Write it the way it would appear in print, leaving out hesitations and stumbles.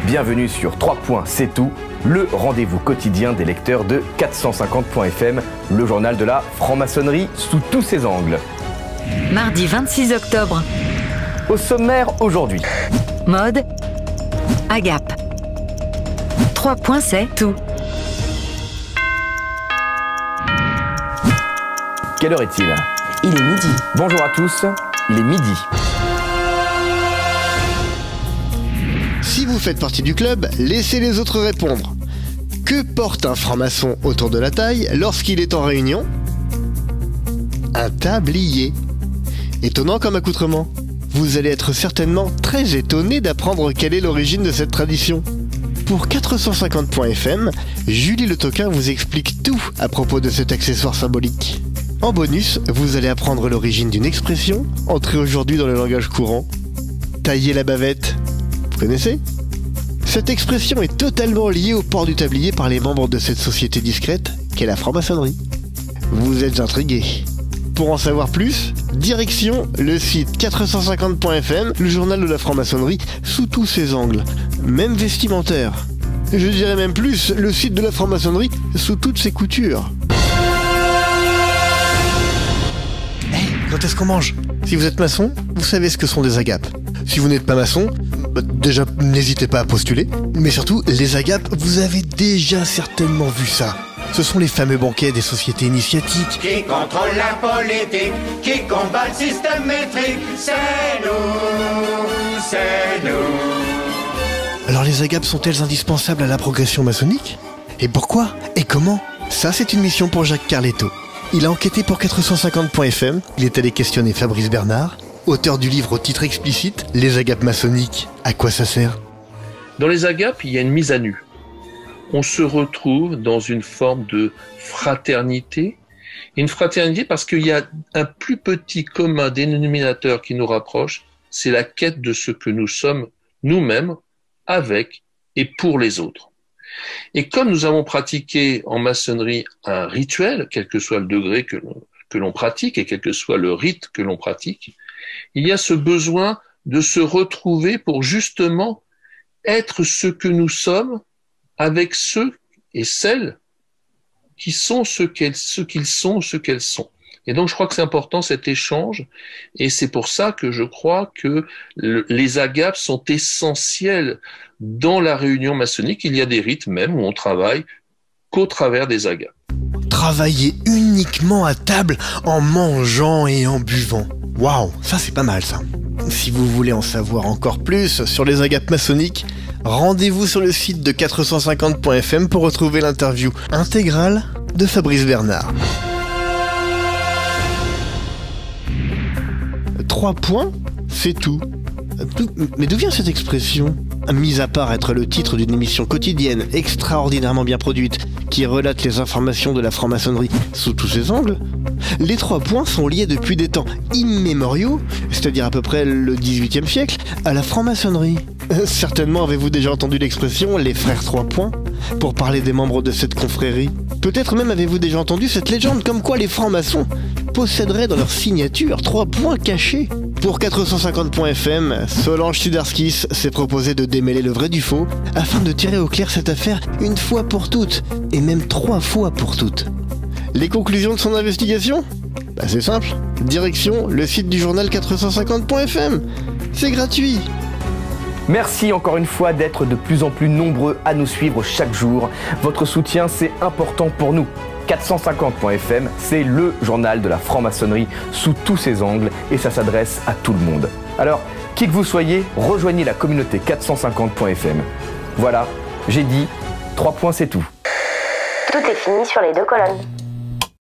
bienvenue sur 3 points, c'est tout, le rendez-vous quotidien des lecteurs de 450.fm, le journal de la franc-maçonnerie sous tous ses angles. Mardi 26 octobre. Au sommaire aujourd'hui. Mode, agape. 3 points, c'est tout. Quelle heure est-il ? Il est midi. Bonjour à tous, il est midi. Si vous faites partie du club, laissez les autres répondre. Que porte un franc-maçon autour de la taille lorsqu'il est en réunion ? Un tablier. Étonnant comme accoutrement. Vous allez être certainement très étonné d'apprendre quelle est l'origine de cette tradition. Pour 450.fm, Julie Le Toquin vous explique tout à propos de cet accessoire symbolique. En bonus, vous allez apprendre l'origine d'une expression entrée aujourd'hui dans le langage courant. Tailler la bavette. Vous connaissez ? Cette expression est totalement liée au port du tablier par les membres de cette société discrète qu'est la franc-maçonnerie. Vous êtes intrigué. Pour en savoir plus, direction le site 450.fm, le journal de la franc-maçonnerie sous tous ses angles, même vestimentaire. Je dirais même plus, le site de la franc-maçonnerie sous toutes ses coutures. Hey, quand est-ce qu'on mange ? Si vous êtes maçon, vous savez ce que sont des agapes. Si vous n'êtes pas maçon, déjà n'hésitez pas à postuler. Mais surtout, les agapes, vous avez déjà certainement vu ça. Ce sont les fameux banquets des sociétés initiatiques. Qui contrôle la politique, qui combat le système métrique, c'est nous. Alors les agapes sont-elles indispensables à la progression maçonnique ? Et pourquoi ? Et comment ? Ça, c'est une mission pour Jacques Carletto. Il a enquêté pour 450.fm, il est allé questionner Fabrice Bernard, auteur du livre au titre explicite « Les agapes maçonniques, à quoi ça sert ?» Dans les agapes, il y a une mise à nu. On se retrouve dans une forme de fraternité. Une fraternité parce qu'il y a un plus petit commun dénominateur qui nous rapproche, c'est la quête de ce que nous sommes nous-mêmes, avec et pour les autres. Et comme nous avons pratiqué en maçonnerie un rituel, quel que soit le degré que l'on pratique et quel que soit le rite que l'on pratique, il y a ce besoin de se retrouver pour justement être ce que nous sommes avec ceux et celles qui sont ce qu'ils sont, ce qu'elles sont. Et donc je crois que c'est important cet échange, et c'est pour ça que je crois que les agapes sont essentielles dans la réunion maçonnique. Il y a des rites même où on travaille qu'au travers des agapes. Travailler uniquement à table en mangeant et en buvant. Waouh, ça c'est pas mal ça. Si vous voulez en savoir encore plus sur les agapes maçonniques, rendez-vous sur le site de 450.fm pour retrouver l'interview intégrale de Fabrice Bernard. 3 points, c'est tout. Mais d'où vient cette expression ? Mis à part être le titre d'une émission quotidienne extraordinairement bien produite qui relate les informations de la franc-maçonnerie sous tous ses angles, les 3 points sont liés depuis des temps immémoriaux, c'est-à-dire à peu près le XVIIIe siècle, à la franc-maçonnerie. Certainement avez-vous déjà entendu l'expression « les frères 3 points » pour parler des membres de cette confrérie. Peut-être même avez-vous déjà entendu cette légende comme quoi les francs-maçons posséderaient dans leur signature 3 points cachés. Pour 450.fm, Solange Sudarskis s'est proposé de démêler le vrai du faux afin de tirer au clair cette affaire une fois pour toutes, et même 3 fois pour toutes. Les conclusions de son investigation ? C'est simple, direction le site du journal 450.fm. C'est gratuit. Merci encore une fois d'être de plus en plus nombreux à nous suivre chaque jour. Votre soutien, c'est important pour nous. 450.fm, c'est le journal de la franc-maçonnerie sous tous ses angles et ça s'adresse à tout le monde. Alors, qui que vous soyez, rejoignez la communauté 450.fm. Voilà, j'ai dit, 3 points c'est tout. Tout est fini sur les 2 colonnes.